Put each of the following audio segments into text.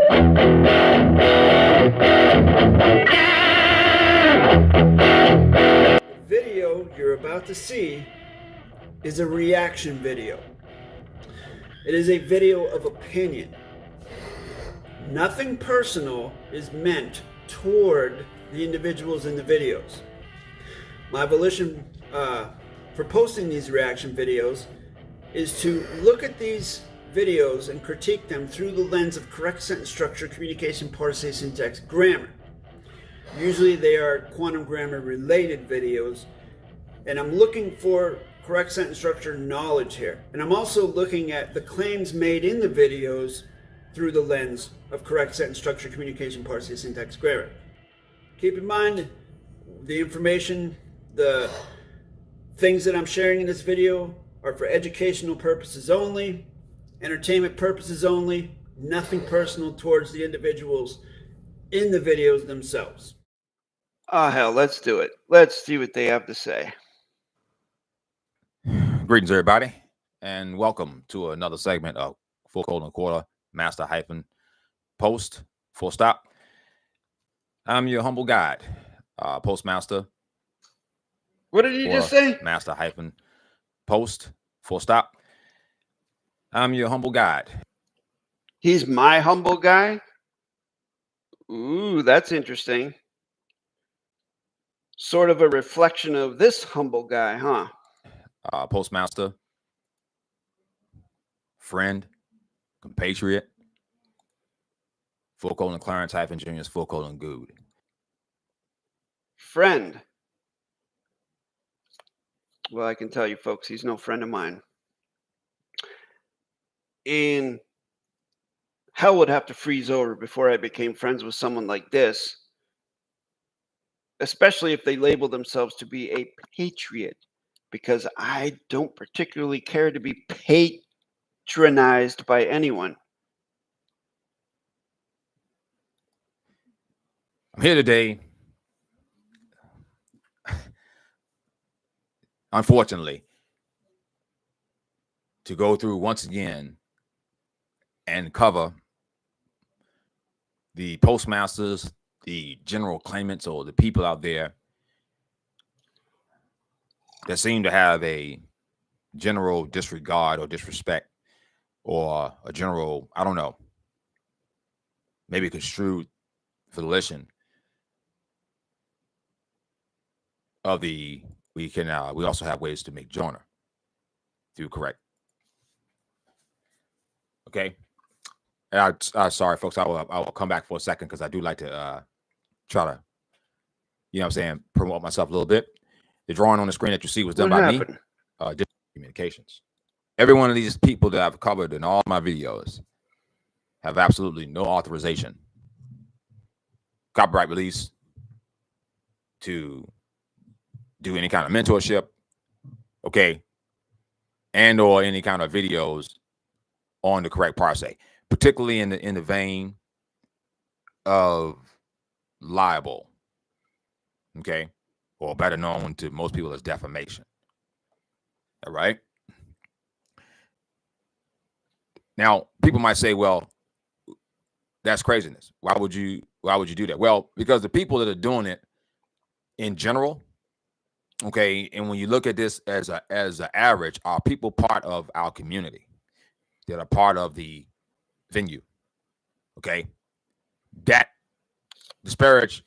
The video you're about to see is a reaction video. It is a video of opinion. Nothing personal is meant toward the individuals in the videos. My volition for posting these reaction videos is to look at these videos and critique them through the lens of correct sentence structure, communication, parse, syntax, grammar. Usually they are quantum grammar related videos, and I'm looking for correct sentence structure knowledge here. And I'm also looking at the claims made in the videos through the lens of correct sentence structure, communication, parse, syntax, grammar. Keep in mind the information, the things that I'm sharing in this video are for educational purposes only, entertainment purposes only, nothing personal towards the individuals in the videos themselves. Oh, hell, let's do it. Let's see what they have to say. Greetings, everybody, and welcome to another segment of full colon quarter master hyphen post full stop. I'm your humble guide, postmaster. What did you just say? Master hyphen post full stop. I'm your humble guide. He's my humble guy? Ooh, that's interesting. Sort of a reflection of this humble guy, huh? Postmaster, friend, compatriot, full colon Clarence hyphen Junior's full colon good. Friend. Well, I can tell you folks, he's no friend of mine. And hell would have to freeze over before I became friends with someone like this, especially if they label themselves to be a patriot, because I don't particularly care to be patronized by anyone. I'm here today, unfortunately, to go through once again and cover the postmasters, the general claimants, or the people out there that seem to have a general disregard or disrespect, or a general, I don't know, maybe construed volition of the, we also have ways to make joiner through correct. Okay. And sorry, folks, I will come back for a second because I do like to try to, you know what I'm saying, promote myself a little bit. The drawing on the screen that you see was done by me, Different Communications. Every one of these people that I've covered in all my videos have absolutely no authorization, copyright release, to do any kind of mentorship, okay, and or any kind of videos on the correct parse, particularly in the vein of libel, okay, or better known to most people as defamation. All right. Now, people might say, well, that's craziness. Why would you do that? Well, because the people that are doing it in general, okay, and when you look at this as an average, are people part of our community that are part of the venue, okay, that disparage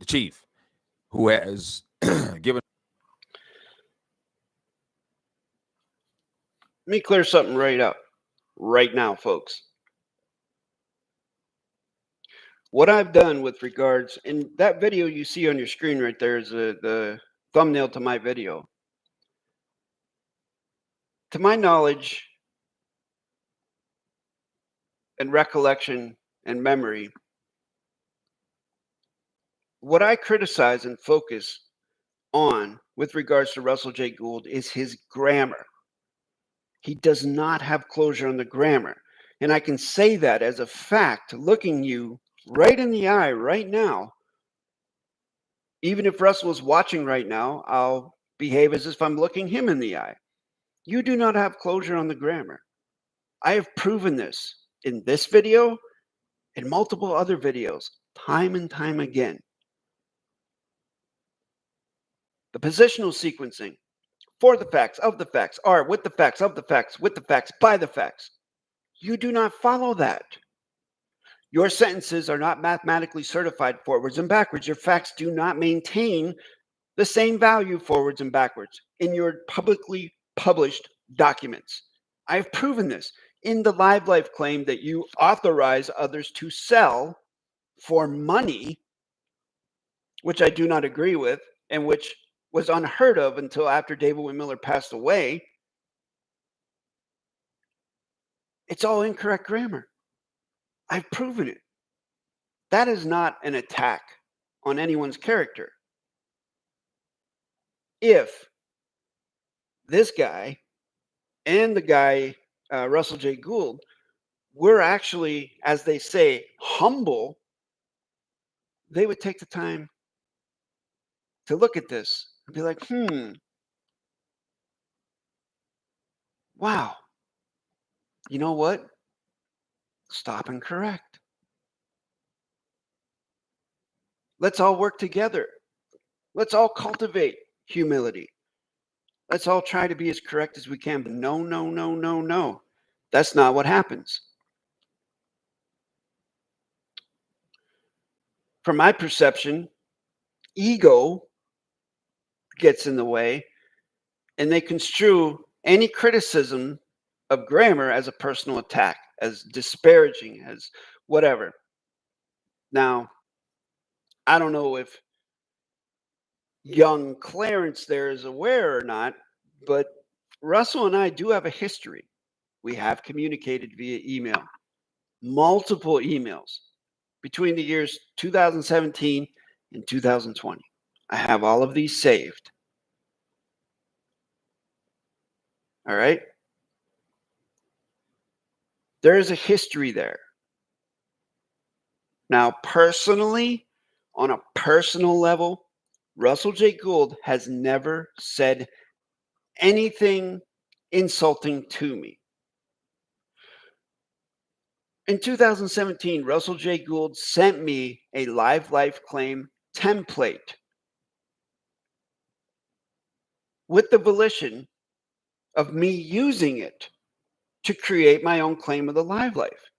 the chief who has given. Let me clear something right now, folks. What I've done with regards, and that video you see on your screen right there is the thumbnail to my video. To my knowledge and recollection and memory, what I criticize and focus on with regards to Russell J. Gould is his grammar. He does not have closure on the grammar. And I can say that as a fact, looking you right in the eye right now. Even if Russell is watching right now, I'll behave as if I'm looking him in the eye. You do not have closure on the grammar. I have proven this in this video in multiple other videos, time and time again. The positional sequencing, for the facts, of the facts, are with the facts, of the facts, with the facts, by the facts. You do not follow that. Your sentences are not mathematically certified forwards and backwards. Your facts do not maintain the same value forwards and backwards in your publicly published documents. I've proven this in the Live Life claim that you authorize others to sell for money, which I do not agree with, and which was unheard of until after David-WYNN Miller passed away. It's all incorrect grammar. I've proven it. That is not an attack on anyone's character. If this guy and the guy, Russell J. Gould, were actually, as they say, humble, they would take the time to look at this and be like, wow, you know what? Stop and correct. Let's all work together. Let's all cultivate humility. Let's all try to be as correct as we can. But no, no, no, no, no. That's not what happens. From my perception, ego gets in the way, and they construe any criticism of grammar as a personal attack, as disparaging, as whatever. Now, I don't know if young Clarence there is aware or not, but Russell and I do have a history. We have communicated via email, multiple emails between the years 2017 and 2020. I have all of these saved. All right. There is a history there. Now, personally, on a personal level, Russell J. Gould has never said anything insulting to me. In 2017, Russell J. Gould sent me a Live Life claim template with the volition of me using it to create my own claim of the Live Life.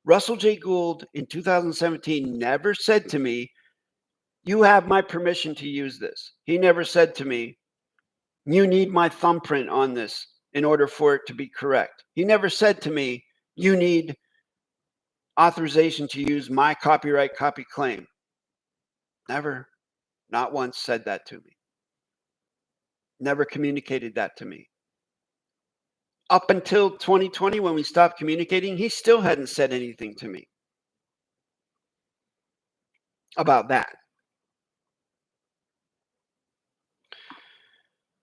Russell J. Gould in 2017 never said to me, you have my permission to use this. He never said to me, you need my thumbprint on this in order for it to be correct. He never said to me, you need authorization to use my copyright copy claim. Never, not once said that to me. Never communicated that to me. Up until 2020, when we stopped communicating, he still hadn't said anything to me about that.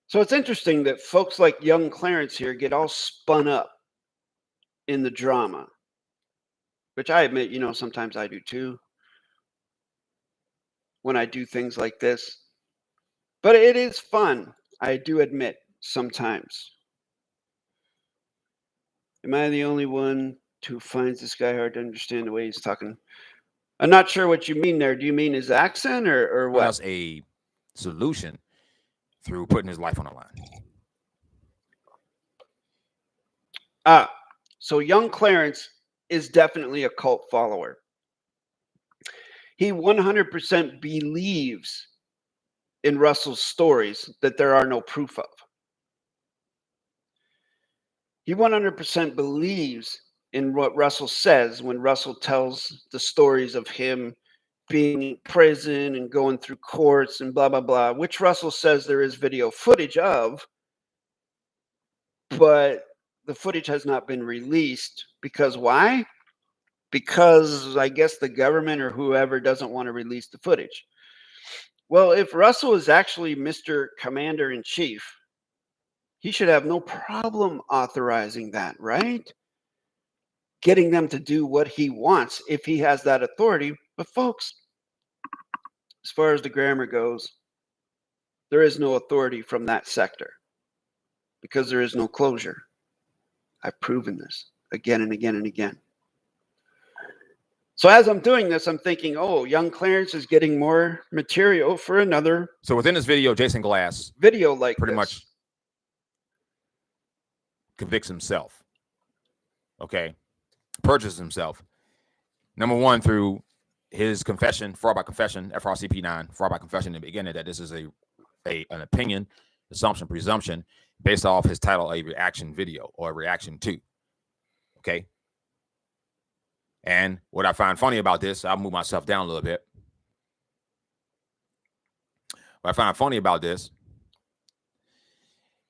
So it's interesting that folks like young Clarence here get all spun up in the drama, which I admit, you know, sometimes I do too when I do things like this. But it is fun, I do admit, sometimes. Am I the only one who finds this guy hard to understand the way he's talking? I'm not sure what you mean there. Do you mean his accent or what? Well, that's a solution through putting his life on the line. So young Clarence is definitely a cult follower. He 100% believes in Russell's stories that there are no proof of. He 100% believes in what Russell says when Russell tells the stories of him being in prison and going through courts and blah, blah, blah, which Russell says there is video footage of, but the footage has not been released. Because why? Because I guess the government or whoever doesn't want to release the footage. Well, if Russell is actually Mr. Commander-in-Chief, he should have no problem authorizing that, right? Getting them to do what he wants if he has that authority. But folks, as far as the grammar goes, there is no authority from that sector because there is no closure. I've proven this again and again and again. So as I'm doing this, I'm thinking, oh, young Clarence is getting more material for another. So within this video, Jason Glass video like pretty this. much convicts himself. Okay. Purges himself. Number one, through his confession, fraud by confession, FRCP9, fraud by confession in the beginning, that this is an opinion, assumption, presumption, based off his title, a reaction video or a reaction to. Okay. And what I find funny about this, I'll move myself down a little bit. What I find funny about this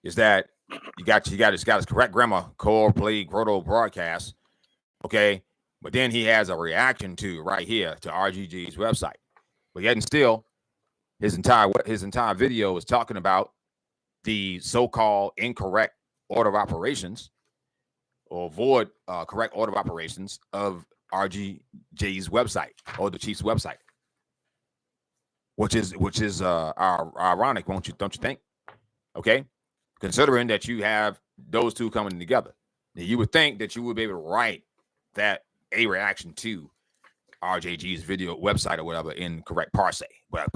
is that you got his correct grammar, CORAL-BLADE-GROTTO broadcast. Okay. But then he has a reaction to right here to RGG's website. But yet and still, his entire video is talking about the so-called incorrect order of operations or void correct order of operations of RGJ's website or the chief's website, which is ironic, don't you think? Okay, considering that you have those two coming together, you would think that you would be able to write that a reaction to RJG's video website or whatever in correct parse. Well,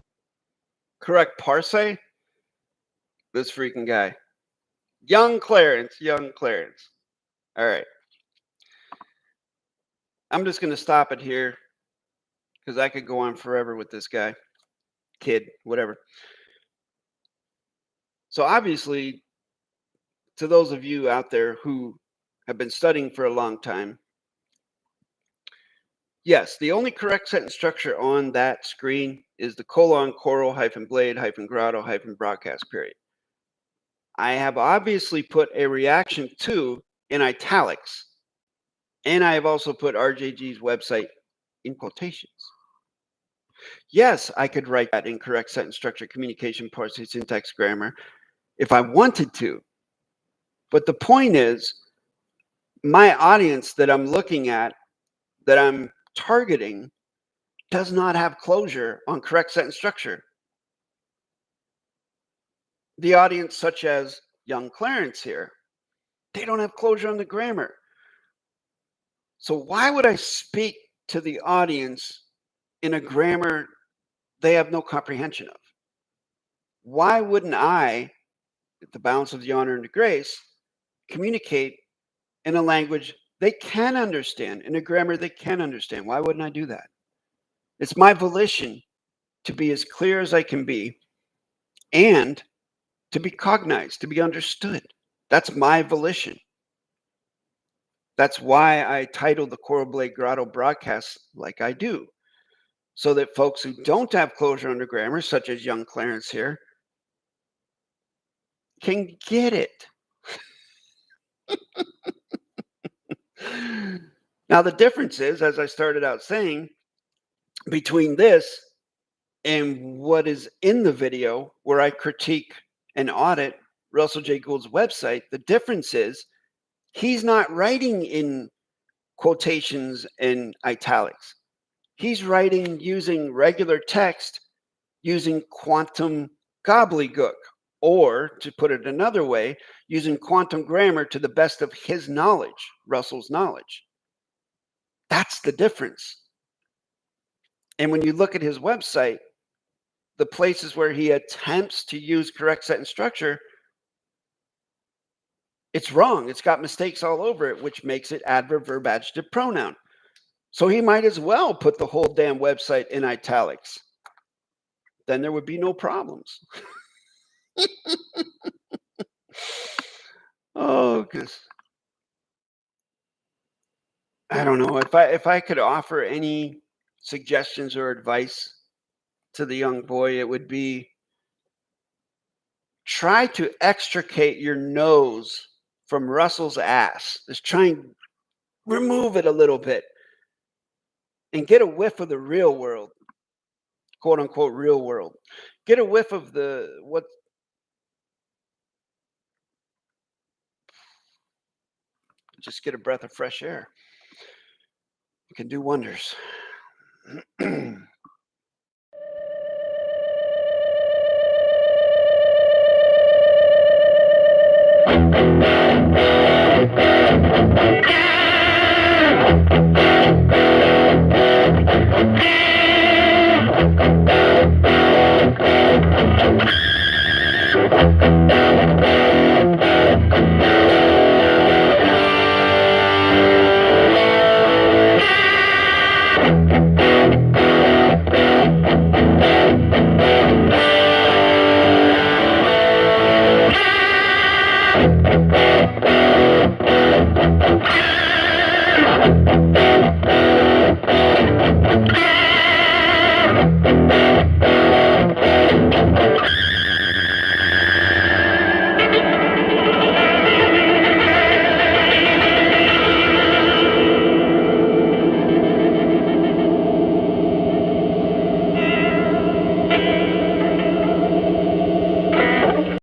correct parse. This freaking guy, young Clarence. All right. I'm just going to stop it here because I could go on forever with this guy, kid, whatever. So obviously, to those of you out there who have been studying for a long time, yes, the only correct sentence structure on that screen is the : coral-blade-grotto broadcast period. I have obviously put a reaction to in italics. And I have also put RJG's website in quotations. Yes, I could write that in correct sentence structure, communication, parse, syntax, grammar, if I wanted to. But the point is, my audience that I'm looking at, that I'm targeting, does not have closure on correct sentence structure. The audience, such as young Clarence here, they don't have closure on the grammar. So why would I speak to the audience in a grammar they have no comprehension of? Why wouldn't I, at the balance of the honor and the grace, communicate in a language they can understand, in a grammar they can understand? Why wouldn't I do that? It's my volition to be as clear as I can be and to be cognized, to be understood. That's my volition. That's why I titled the CORAL-BLADE-GROTTO broadcast like I do, so that folks who don't have closure on the grammar, such as young Clarence here, can get it. Now, the difference is, as I started out saying, between this and what is in the video where I critique and audit Russell J. Gould's website, the difference is he's not writing in quotations and italics. He's writing using regular text, using quantum gobbledygook, or to put it another way, using quantum grammar to the best of his knowledge, Russell's knowledge. That's the difference. And when you look at his website, the places where he attempts to use correct sentence structure, it's wrong. It's got mistakes all over it, which makes it adverb, verb, adjective, pronoun. So he might as well put the whole damn website in italics. Then there would be no problems. Oh, goodness. I don't know. If I could offer any suggestions or advice to the young boy, it would be try to extricate your nose from Russell's ass. Just try and remove it a little bit and get a whiff of the real world, quote unquote real world. Get a whiff of just get a breath of fresh air. It can do wonders.